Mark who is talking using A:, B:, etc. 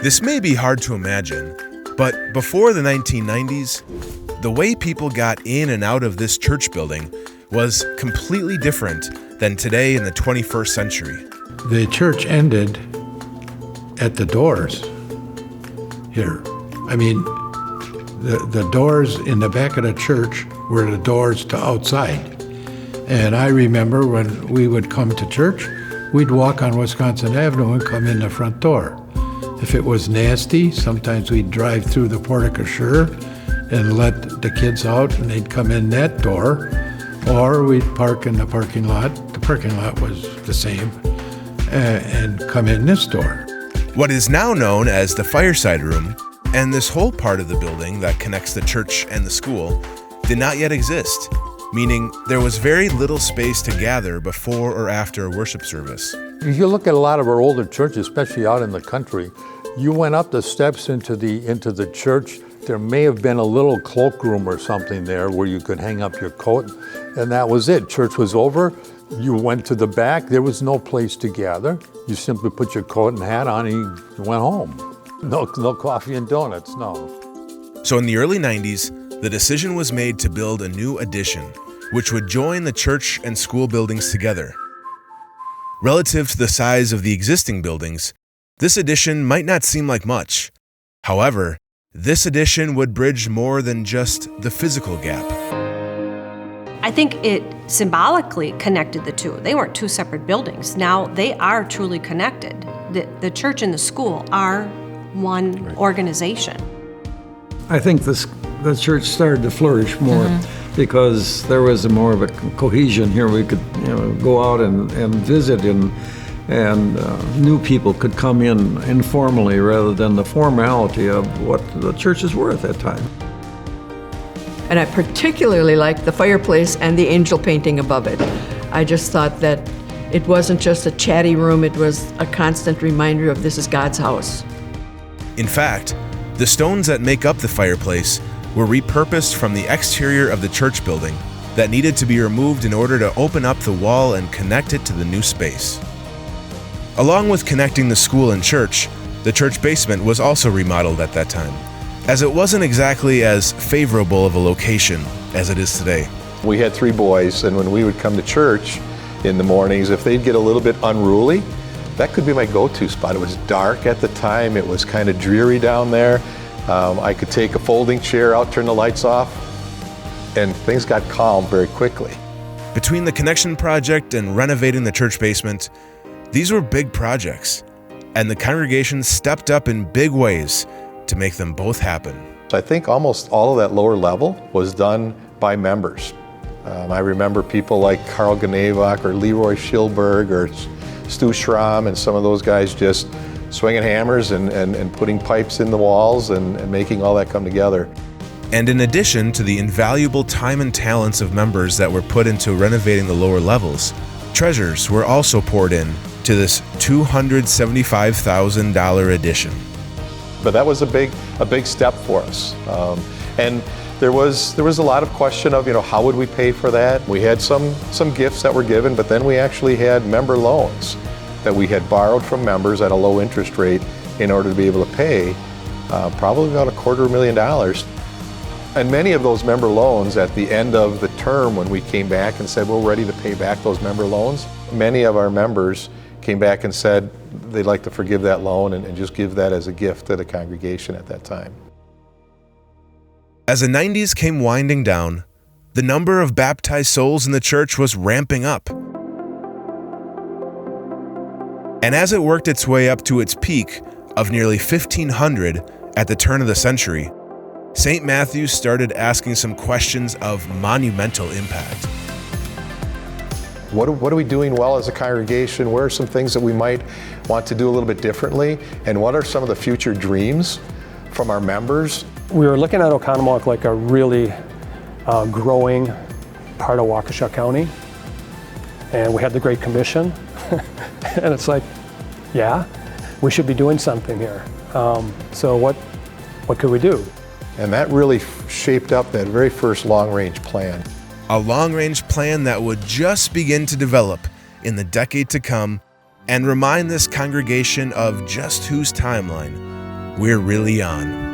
A: This may be hard to imagine, but before the 1990s, the way people got in and out of this church building was completely different than today in the 21st century.
B: The church ended at the doors here. I mean, the doors in the back of the church were the doors to outside. And I remember when we would come to church, we'd walk on Wisconsin Avenue and come in the front door. If it was nasty, sometimes we'd drive through the Port of Casher and let the kids out and they'd come in that door, or we'd park in the parking lot. The parking lot was the same, and come in this door.
A: What is now known as the Fireside Room, and this whole part of the building that connects the church and the school, did not yet exist, meaning there was very little space to gather before or after a worship service.
C: If you look at a lot of our older churches, especially out in the country, you went up the steps into the church. There may have been a little cloakroom or something there where you could hang up your coat, and that was it. Church was over. You went to the back. There was no place to gather. You simply put your coat and hat on and you went home. No coffee and donuts, no.
A: So in the early 90s, the decision was made to build a new addition, which would join the church and school buildings together. Relative to the size of the existing buildings, this addition might not seem like much. However, this addition would bridge more than just the physical gap.
D: I think it symbolically connected the two. They weren't two separate buildings. Now they are truly connected. The church and the school are one organization.
E: I think the church started to flourish more because there was more of a cohesion here. We could go out and visit, and new people could come in informally rather than the formality of what the churches were at that time.
F: And I particularly liked the fireplace and the angel painting above it. I just thought that it wasn't just a chatty room, it was a constant reminder of this is God's house.
A: In fact, the stones that make up the fireplace were repurposed from the exterior of the church building that needed to be removed in order to open up the wall and connect it to the new space. Along with connecting the school and church, the church basement was also remodeled at that time, as it wasn't exactly as favorable of a location as it is today.
G: We had 3 boys, and when we would come to church in the mornings, if they'd get a little bit unruly, that could be my go-to spot. It was dark at the time, it was kind of dreary down there. I could take a folding chair out, turn the lights off, and things got calm very quickly.
A: Between the Connection Project and renovating the church basement, these were big projects, and the congregation stepped up in big ways to make them both happen.
G: I think almost all of that lower level was done by members. I remember people like Carl Ganevach or Leroy Schilberg or Stu Schramm and some of those guys just swinging hammers and putting pipes in the walls and making all that come together.
A: And in addition to the invaluable time and talents of members that were put into renovating the lower levels, treasures were also poured in to this $275,000 addition.
G: But that was a big step for us. And there was a lot of question of, how would we pay for that? We had some gifts that were given, but then we actually had member loans that we had borrowed from members at a low interest rate in order to be able to pay probably about $250,000. And many of those member loans at the end of the term when we came back and said we're ready to pay back those member loans, many of our members came back and said they'd like to forgive that loan and just give that as a gift to the congregation at that time.
A: As the 90s came winding down, the number of baptized souls in the church was ramping up. And as it worked its way up to its peak of nearly 1,500 at the turn of the century, St. Matthew's started asking some questions of monumental impact.
G: What are we doing well as a congregation? Where are some things that we might want to do a little bit differently? And what are some of the future dreams from our members?
H: We were looking at Oconomowoc like a really growing part of Waukesha County. And we had the Great Commission. And it's like, yeah, we should be doing something here. So what could we do?
G: And that really shaped up that very first long-range plan.
A: A long-range plan that would just begin to develop in the decade to come and remind this congregation of just whose timeline we're really on.